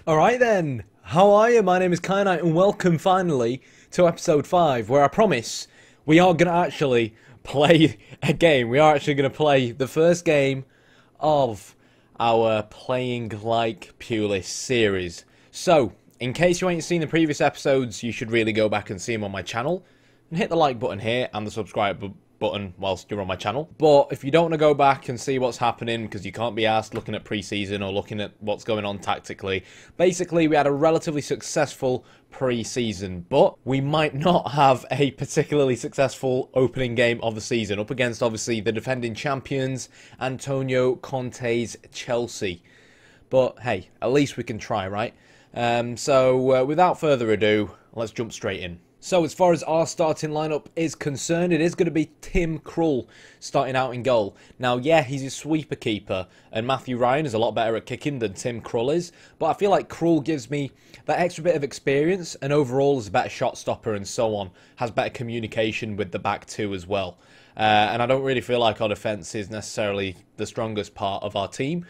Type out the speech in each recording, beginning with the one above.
Alright then, how are you? My name is Kyanite and welcome finally to episode 5, where I promise we are going to actually play a game. We are actually going to play the first game of our Playing Like Pulis series. So, in case you ain't seen the previous episodes, you should really go back and see them on my channel. And hit the like button here and the subscribe button whilst you're on my channel. But if you don't want to go back and see what's happening because you can't be asked looking at pre-season or looking at what's going on tactically, basically we had a relatively successful pre-season, but we might not have a particularly successful opening game of the season up against obviously the defending champions Antonio Conte's Chelsea. But hey, at least we can try, right? So without further ado, let's jump straight in. So as far as our starting lineup is concerned, it is going to be Tim Krul starting out in goal. Now, yeah, he's a sweeper keeper, and Matthew Ryan is a lot better at kicking than Tim Krul is, but I feel like Krul gives me that extra bit of experience, and overall is a better shot stopper and so on, has better communication with the back two as well. And I don't really feel like our defence is necessarily the strongest part of our team.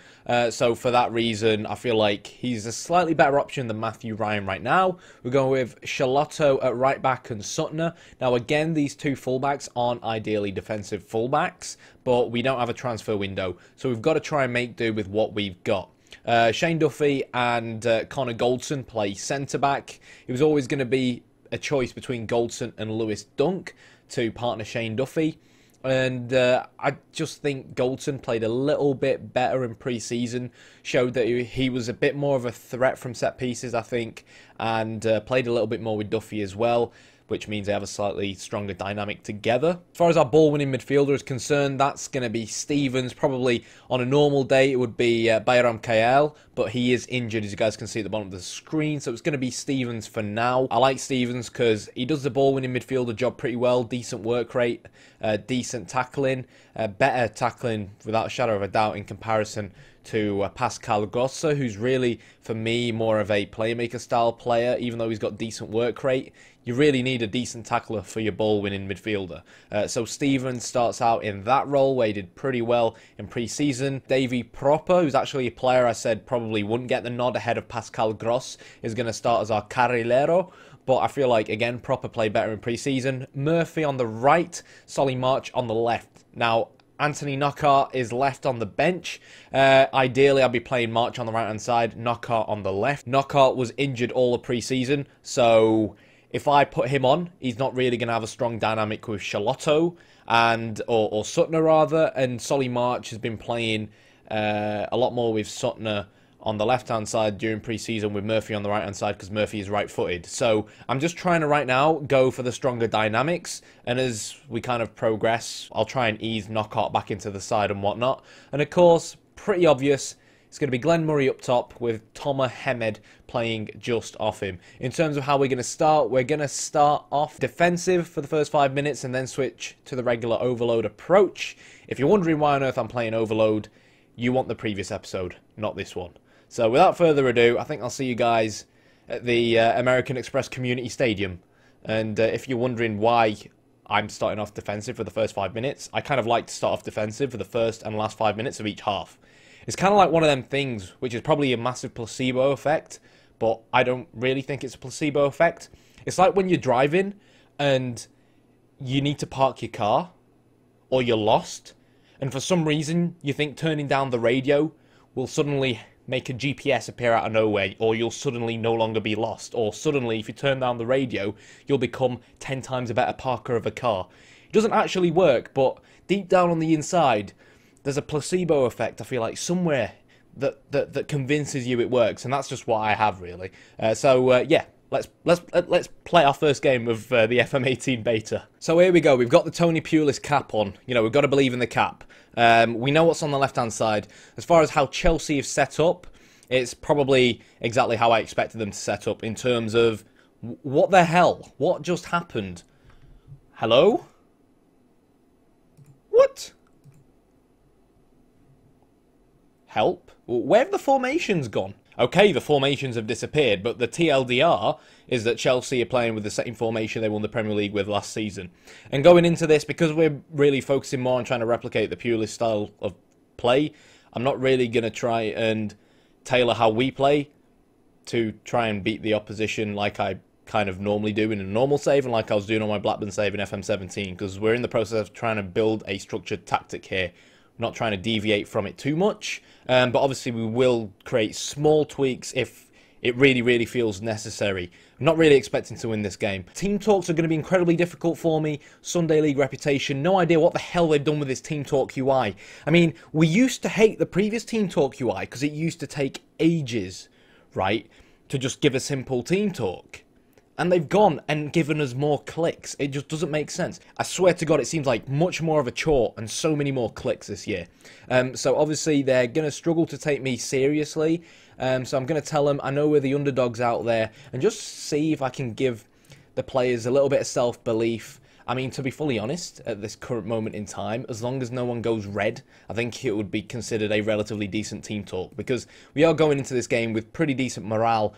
So for that reason, I feel like he's a slightly better option than Matthew Ryan right now. We're going with Charlotto at right back and Suttner. Now again, these two fullbacks aren't ideally defensive fullbacks, but we don't have a transfer window. So we've got to try and make do with what we've got. Shane Duffy and Connor Goldson play centre-back. It was always going to be a choice between Goldson and Lewis Dunk to partner Shane Duffy. And I just think Goldson played a little bit better in pre-season, showed that he was a bit more of a threat from set pieces, I think, and played a little bit more with Duffy as well, which means they have a slightly stronger dynamic together. As far as our ball-winning midfielder is concerned, that's going to be Stevens. Probably on a normal day, it would be Bayram Kael, but he is injured, as you guys can see at the bottom of the screen, so it's going to be Stevens for now. I like Stevens because he does the ball-winning midfielder job pretty well, decent work rate, decent tackling, better tackling without a shadow of a doubt in comparison to Pascal Grosso, who's really, for me, more of a playmaker style player, even though he's got decent work rate. You really need a decent tackler for your ball-winning midfielder. So Stevens starts out in that role where he did pretty well in pre-season. Davy Proper, who's actually a player I said probably wouldn't get the nod ahead of Pascal Gross, is going to start as our carrilero. But I feel like, again, Proper played better in pre-season. Murphy on the right, Solly March on the left. Now, Anthony Knockaert is left on the bench. Ideally, I'd be playing March on the right-hand side, Knockaert on the left. Knockaert was injured all of pre-season, so if I put him on, he's not really going to have a strong dynamic with Charlotto or Suttner rather, and Solly March has been playing a lot more with Suttner on the left-hand side during pre-season with Murphy on the right-hand side because Murphy is right-footed. So I'm just trying to right now go for the stronger dynamics, and as we kind of progress, I'll try and ease Knockaert back into the side and whatnot. And of course, pretty obvious, it's going to be Glenn Murray up top with Tomer Hemed playing just off him. In terms of how we're going to start, we're going to start off defensive for the first 5 minutes and then switch to the regular overload approach. If you're wondering why on earth I'm playing overload, you want the previous episode, not this one. So without further ado, I think I'll see you guys at the American Express Community Stadium. And if you're wondering why I'm starting off defensive for the first 5 minutes, I kind of like to start off defensive for the first and last 5 minutes of each half. It's kind of like one of them things, which is probably a massive placebo effect, but I don't really think it's a placebo effect. It's like when you're driving and you need to park your car, or you're lost, and for some reason you think turning down the radio will suddenly make a GPS appear out of nowhere, or you'll suddenly no longer be lost, or suddenly if you turn down the radio you'll become 10 times a better parker of a car. It doesn't actually work, but deep down on the inside there's a placebo effect, I feel like, somewhere that convinces you it works, and that's just what I have really. Yeah, let's play our first game of the FM18 beta. So here we go. We've got the Tony Pulis cap on. You know, we've got to believe in the cap. We know what's on the left-hand side. As far as how Chelsea have set up, it's probably exactly how I expected them to set up in terms of What the hell? What just happened? Hello? What? Help? Where have the formations gone? Okay, the formations have disappeared, but the TLDR is that Chelsea are playing with the same formation they won the Premier League with last season. And going into this, because we're really focusing more on trying to replicate the Pulis style of play, I'm not really going to try and tailor how we play to try and beat the opposition like I kind of normally do in a normal save and like I was doing on my Blackburn save in FM17, because we're in the process of trying to build a structured tactic here. Not trying to deviate from it too much, but obviously we will create small tweaks if it really feels necessary. I'm not really expecting to win this game. Team talks are going to be incredibly difficult for me. Sunday League reputation, no idea what the hell they've done with this Team Talk UI. I mean, we used to hate the previous Team Talk UI because it used to take ages, right, to just give a simple Team Talk. And they've gone and given us more clicks. It just doesn't make sense. I swear to God, it seems like much more of a chore and so many more clicks this year. So obviously they're going to struggle to take me seriously. So I'm going to tell them I know we're the underdogs out there and just see if I can give the players a little bit of self-belief. I mean, to be fully honest, at this current moment in time, as long as no one goes red, I think it would be considered a relatively decent team talk, because we are going into this game with pretty decent morale,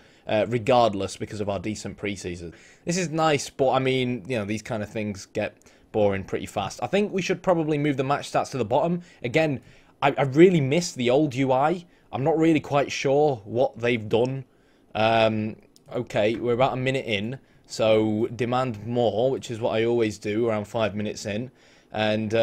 regardless, because of our decent pre-season. This is nice, but I mean, you know, these kind of things get boring pretty fast. I think we should probably move the match stats to the bottom. Again, I really miss the old UI. I'm not really quite sure what they've done. Okay, we're about a minute in. So demand more, which is what I always do around 5 minutes in. And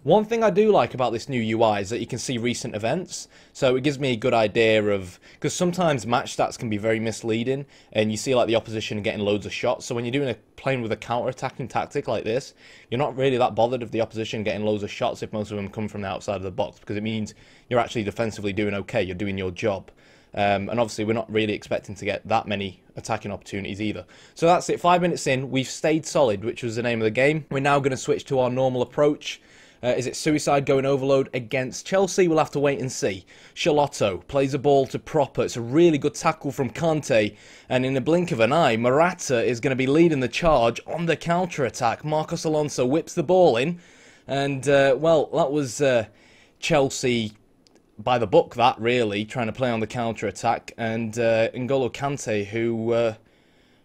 one thing I do like about this new UI is that you can see recent events. So it gives me a good idea of, because sometimes match stats can be very misleading and you see like the opposition getting loads of shots. So when you're playing with a counter-attacking tactic like this, you're not really that bothered of the opposition getting loads of shots if most of them come from the outside of the box, because it means you're actually defensively doing okay, you're doing your job. And obviously we're not really expecting to get that many attacking opportunities either. So that's it, 5 minutes in, we've stayed solid, which was the name of the game. We're now going to switch to our normal approach. Is it suicide going overload against Chelsea? We'll have to wait and see. Charlotto plays a ball to Proper. It's a really good tackle from Conte. And in the blink of an eye, Morata is going to be leading the charge on the counter-attack. Marcos Alonso whips the ball in. And, well, that was Chelsea by the book, that, really, trying to play on the counter-attack. And N'Golo Kante, who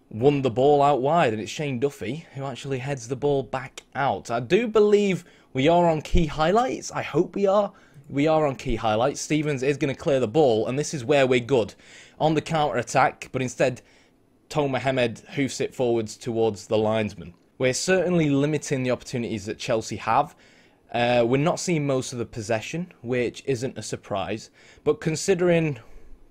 won the ball out wide. And it's Shane Duffy who actually heads the ball back out. I do believe we are on key highlights. I hope we are. We are on key highlights. Stevens is going to clear the ball, and this is where we're good. On the counter-attack, but instead, Tom Mohamed hoofs it forwards towards the linesman. We're certainly limiting the opportunities that Chelsea have. We're not seeing most of the possession, which isn't a surprise. But considering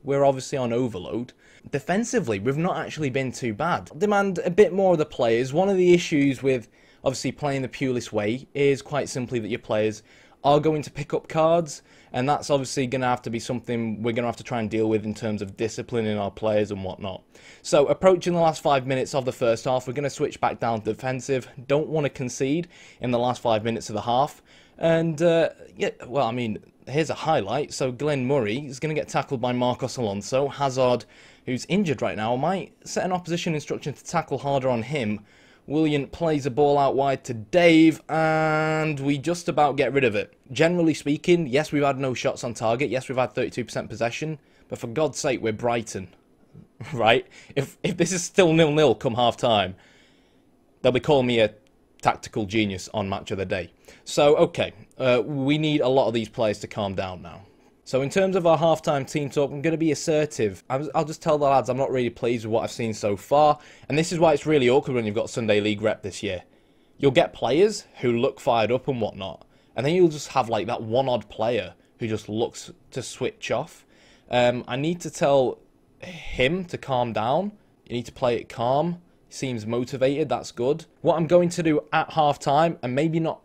we're obviously on overload, defensively, we've not actually been too bad. Demand a bit more of the players. One of the issues with obviously playing the Pulis way is quite simply that your players are going to pick up cards, and that's obviously going to have to be something we're going to have to try and deal with in terms of disciplining our players and whatnot. So approaching the last 5 minutes of the first half, we're going to switch back down to defensive. Don't want to concede in the last 5 minutes of the half. And, yeah, well, I mean, here's a highlight. So Glenn Murray is going to get tackled by Marcos Alonso. Hazard, who's injured right now, might set an opposition instruction to tackle harder on him. Willian plays a ball out wide to Dave, and we just about get rid of it. Generally speaking, yes, we've had no shots on target. Yes, we've had 32% possession. But for God's sake, we're Brighton, right? If this is still 0-0 come half-time, they'll be calling me a tactical genius on Match of the Day. So, okay, we need a lot of these players to calm down now. So in terms of our half-time team talk, I'm going to be assertive. I'll just tell the lads I'm not really pleased with what I've seen so far. And this is why it's really awkward when you've got Sunday League rep this year. You'll get players who look fired up and whatnot. And then you'll just have like that one odd player who just looks to switch off. I need to tell him to calm down. You need to play it calm. He seems motivated, that's good. What I'm going to do at half-time, and maybe not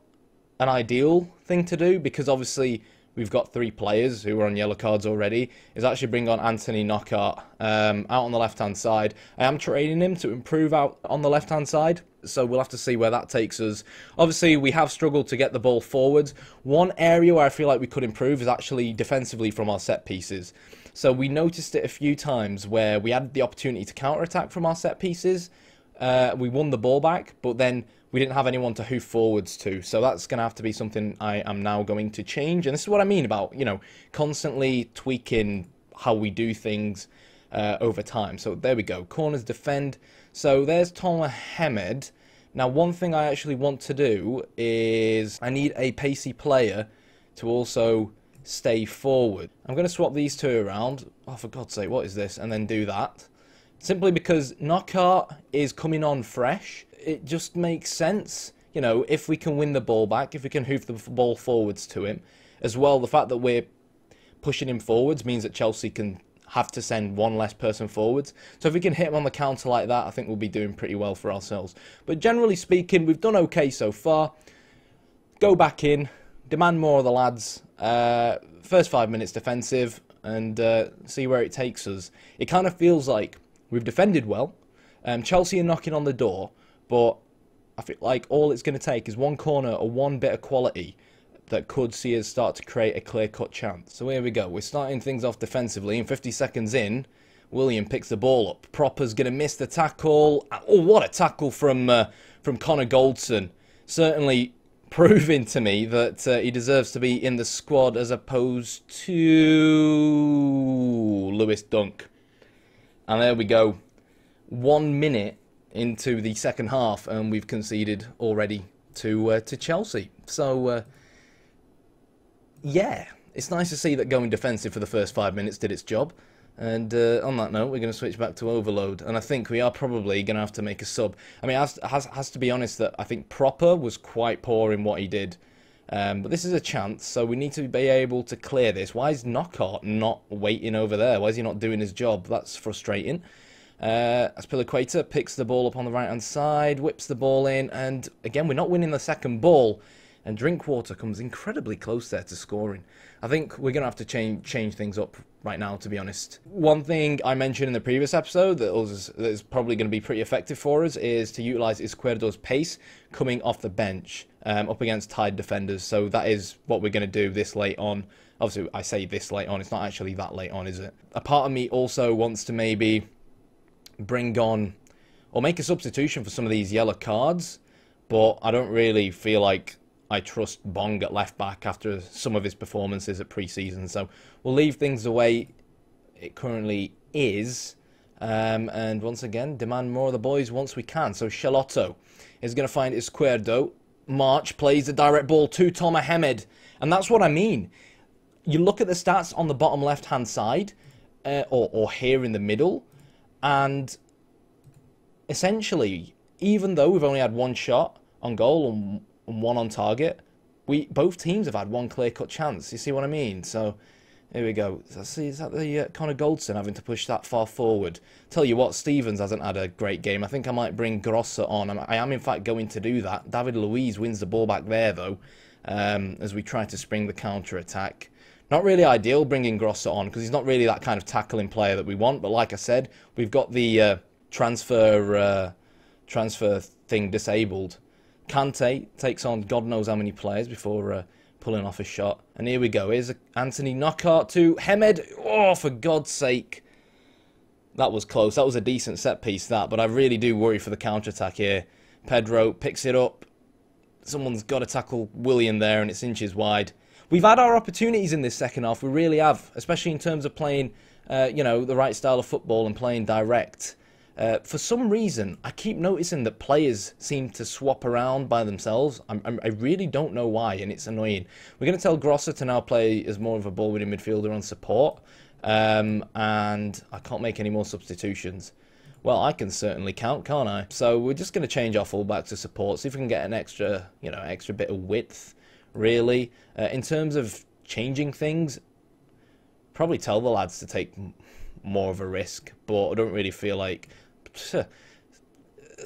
an ideal thing to do, because obviously we've got 3 players who are on yellow cards already, is actually bring on Anthony Knockaert out on the left-hand side. I am training him to improve out on the left-hand side, so we'll have to see where that takes us. Obviously, we have struggled to get the ball forward. One area where I feel like we could improve is actually defensively from our set pieces. So we noticed it a few times where we had the opportunity to counter-attack from our set pieces. We won the ball back, but then we didn't have anyone to hoof forwards to. So that's going to have to be something I am now going to change. And this is what I mean about, you know, constantly tweaking how we do things over time. So there we go. Corners defend. So there's Tom Hamed. Now, one thing I actually want to do is I need a pacey player to also stay forward. I'm going to swap these 2 around. Oh, for God's sake, what is this? And then do that. Simply because Knockaert is coming on fresh. It just makes sense. You know, if we can win the ball back, if we can hoof the ball forwards to him. As well, the fact that we're pushing him forwards means that Chelsea can have to send 1 less person forwards. So if we can hit him on the counter like that, I think we'll be doing pretty well for ourselves. But generally speaking, we've done okay so far. Go back in. Demand more of the lads. First 5 minutes defensive and see where it takes us. It kind of feels like we've defended well. Chelsea are knocking on the door, but I feel like all it's going to take is 1 corner or 1 bit of quality that could see us start to create a clear-cut chance. So here we go. We're starting things off defensively, and 50 seconds in, William picks the ball up. Proper's going to miss the tackle. Oh, what a tackle from Connor Goldson. Certainly proving to me that he deserves to be in the squad as opposed to Lewis Dunk. And there we go. 1 minute into the second half, and we've conceded already to Chelsea. So, yeah, it's nice to see that going defensive for the first 5 minutes did its job. And on that note, we're going to switch back to overload. And I think we are probably going to have to make a sub. I mean, it has to be honest that I think Proper was quite poor in what he did. But this is a chance, so we need to be able to clear this. Why is Knockaert not waiting over there? Why is he not doing his job? That's frustrating. Aspilicueta picks the ball up on the right-hand side, whips the ball in, and again, we're not winning the second ball. And Drinkwater comes incredibly close there to scoring. I think we're going to have to change things up right now, to be honest. One thing I mentioned in the previous episode that is probably going to be pretty effective for us is to utilise Izquierdo's pace coming off the bench up against tied defenders. So that is what we're going to do this late on. Obviously, I say this late on. It's not actually that late on, is it? A part of me also wants to maybe bring on or make a substitution for some of these yellow cards, but I don't really feel like I trust Bong at left back after some of his performances at pre-season. So we'll leave things the way it currently is. And once again, demand more of the boys once we can. So Shalotto is going to find Izquierdo. March plays the direct ball to Tom Hamed. And that's what I mean. You look at the stats on the bottom left-hand side, or here in the middle, and essentially, even though we've only had 1 shot on goal and 1 on target, both teams have had 1 clear-cut chance. You see what I mean? So here we go. See, is that the Connor Goldson having to push that far forward? Tell you what, Stevens hasn't had a great game. I think I might bring Grosser on. I am in fact going to do that. David Luiz wins the ball back there though, as we try to spring the counter-attack. Not really ideal bringing Grosser on because he's not really that kind of tackling player that we want. But like I said, we've got the transfer thing disabled. Kante takes on God knows how many players before pulling off a shot. And here we go. Here's Anthony Knockaert to Hamed. Oh, for God's sake. That was close. That was a decent set piece, that. But I really do worry for the counter-attack here. Pedro picks it up. Someone's got to tackle William there, and it's inches wide. We've had our opportunities in this second half. We really have, especially in terms of playing, you know, the right style of football and playing direct. For some reason, I keep noticing that players seem to swap around by themselves. I really don't know why, and it's annoying. We're going to tell Grosser to now play as more of a ball-winning midfielder on support, and I can't make any more substitutions. Well, I can certainly count, can't I? So we're just going to change our fullback to support, see if we can get an extra, you know, extra bit of width, really. In terms of changing things, probably tell the lads to take more of a risk, but I don't really feel like...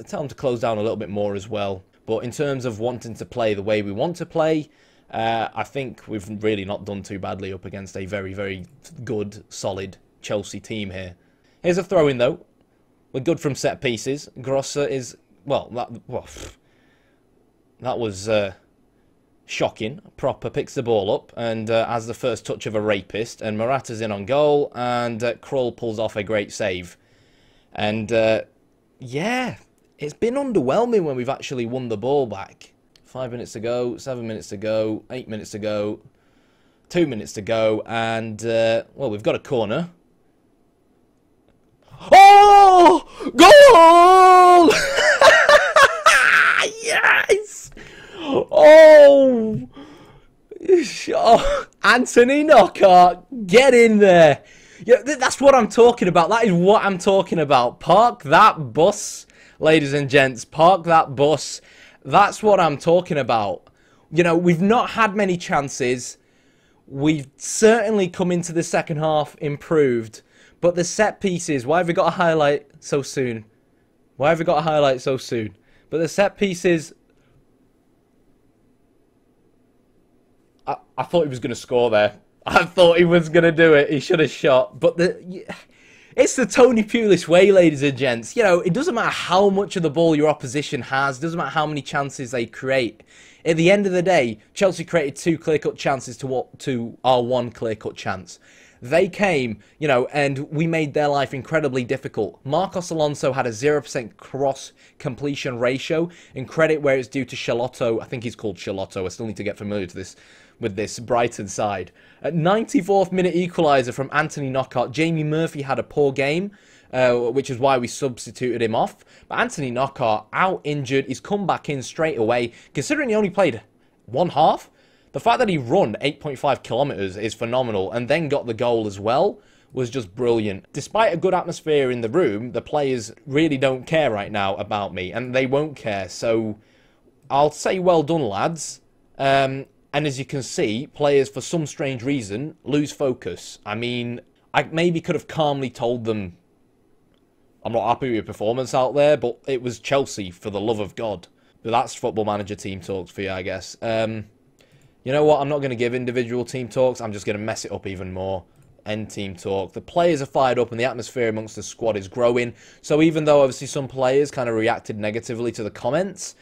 Tell them to close down a little bit more as well. But in terms of wanting to play the way we want to play, I think we've really not done too badly up against a very, very good, solid Chelsea team here. Here's a throw-in, though. We're good from set pieces. Grosser is... Well, that was shocking. Proper picks the ball up and has the first touch of a rapist. And Morata's in on goal. And Krull pulls off a great save. And, yeah, it's been underwhelming when we've actually won the ball back. 5 minutes to go, 7 minutes to go, 8 minutes to go, 2 minutes to go. And, well, we've got a corner. Oh! Goal! Yes! Oh! Anthony Knockout, get in there. Yeah, that's what I'm talking about. That is what I'm talking about. Park that bus, ladies and gents. Park that bus. That's what I'm talking about. You know, we've not had many chances. We've certainly come into the second half improved. But the set pieces, why have we got a highlight so soon? Why have we got a highlight so soon? But the set pieces... I thought he was going to score there. I thought he was going to do it. He should have shot. But it's the Tony Pulis way, ladies and gents. You know, it doesn't matter how much of the ball your opposition has. It doesn't matter how many chances they create. At the end of the day, Chelsea created 2 clear-cut chances to our 1 clear-cut chance. They came, you know, and we made their life incredibly difficult. Marcos Alonso had a 0% cross completion ratio, and credit where it's due to Charlotto. I think he's called Charlotto. I still need to get familiar with this Brighton side. At 94th minute equalizer from Anthony Knockout. Jamie Murphy had a poor game, which is why we substituted him off. But Anthony Knockout, out injured. He's come back in straight away. Considering he only played 1 half, the fact that he run 8.5 kilometers is phenomenal, and then got the goal as well was just brilliant. Despite a good atmosphere in the room, the players really don't care right now about me, and they won't care. So I'll say well done, lads. And as you can see, players, for some strange reason, lose focus. I mean, I maybe could have calmly told them, I'm not happy with your performance out there, but it was Chelsea, for the love of God. But that's Football Manager team talks for you, I guess. You know what? I'm not going to give individual team talks. I'm just going to mess it up even more. End team talk. The players are fired up and the atmosphere amongst the squad is growing. So even though obviously some players kind of reacted negatively to the comments,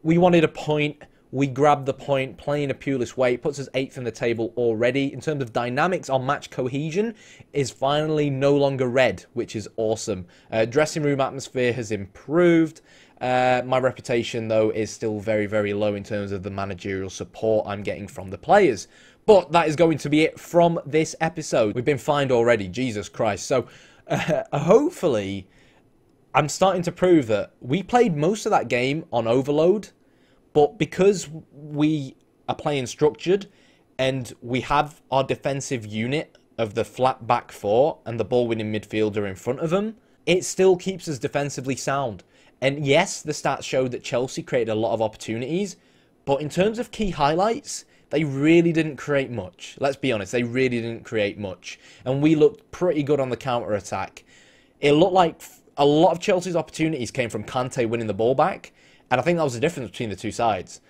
we wanted a point. We grabbed the point, playing a Pulis way. It puts us 8th in the table already. In terms of dynamics, our match cohesion is finally no longer red, which is awesome. Dressing room atmosphere has improved. My reputation, though, is still very, very low in terms of the managerial support I'm getting from the players. But that is going to be it from this episode. We've been fined already, Jesus Christ. So, hopefully, I'm starting to prove that we played most of that game on overload. But because we are playing structured and we have our defensive unit of the flat back 4 and the ball-winning midfielder in front of them, it still keeps us defensively sound. And yes, the stats showed that Chelsea created a lot of opportunities, but in terms of key highlights, they really didn't create much. Let's be honest, they really didn't create much. And we looked pretty good on the counter-attack. It looked like a lot of Chelsea's opportunities came from Conte winning the ball back, and I think that was the difference between the two sides.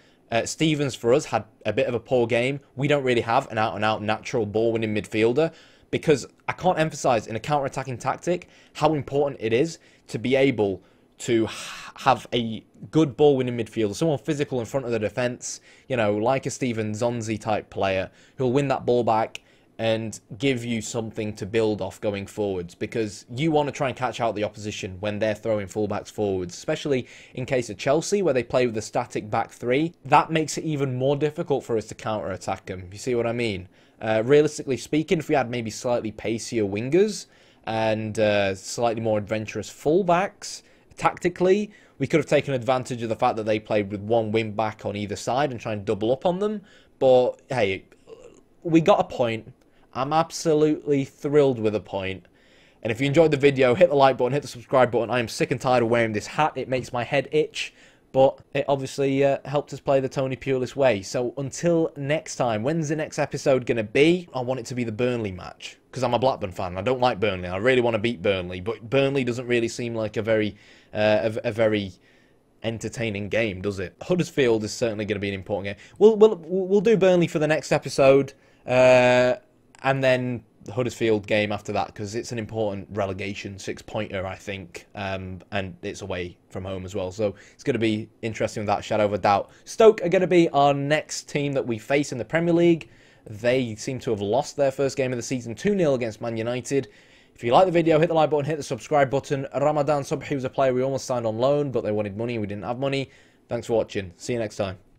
Stevens, for us, had a bit of a poor game. We don't really have an out-and-out natural ball-winning midfielder, because I can't emphasise in a counter-attacking tactic how important it is to be able to have a good ball-winning midfielder, someone physical in front of the defence, you know, like a Steven Zonzi type player who'll win that ball back and give you something to build off going forwards, because you want to try and catch out the opposition when they're throwing fullbacks forwards, especially in case of Chelsea where they play with a static back 3. That makes it even more difficult for us to counter-attack them. You see what I mean? Realistically speaking, if we had maybe slightly pacier wingers and slightly more adventurous fullbacks, tactically, we could have taken advantage of the fact that they played with 1 wing back on either side and try and double up on them. But, hey, we got a point. I'm absolutely thrilled with a point. And if you enjoyed the video, hit the like button, hit the subscribe button. I am sick and tired of wearing this hat. It makes my head itch. But it obviously helped us play the Tony Pulis way. So until next time, when's the next episode going to be? I want it to be the Burnley match, because I'm a Blackburn fan. I don't like Burnley. I really want to beat Burnley. But Burnley doesn't really seem like a very entertaining game, does it? Huddersfield is certainly going to be an important game. We'll do Burnley for the next episode, and then the Huddersfield game after that, because it's an important relegation 6-pointer, I think, and it's away from home as well, so it's going to be interesting with that, shadow of a doubt. Stoke are going to be our next team that we face in the Premier League. They seem to have lost their first game of the season 2-0 against Man United. If you like the video, hit the like button, hit the subscribe button. Ramadan Subhi was a player we almost signed on loan, but they wanted money and we didn't have money. Thanks for watching. See you next time.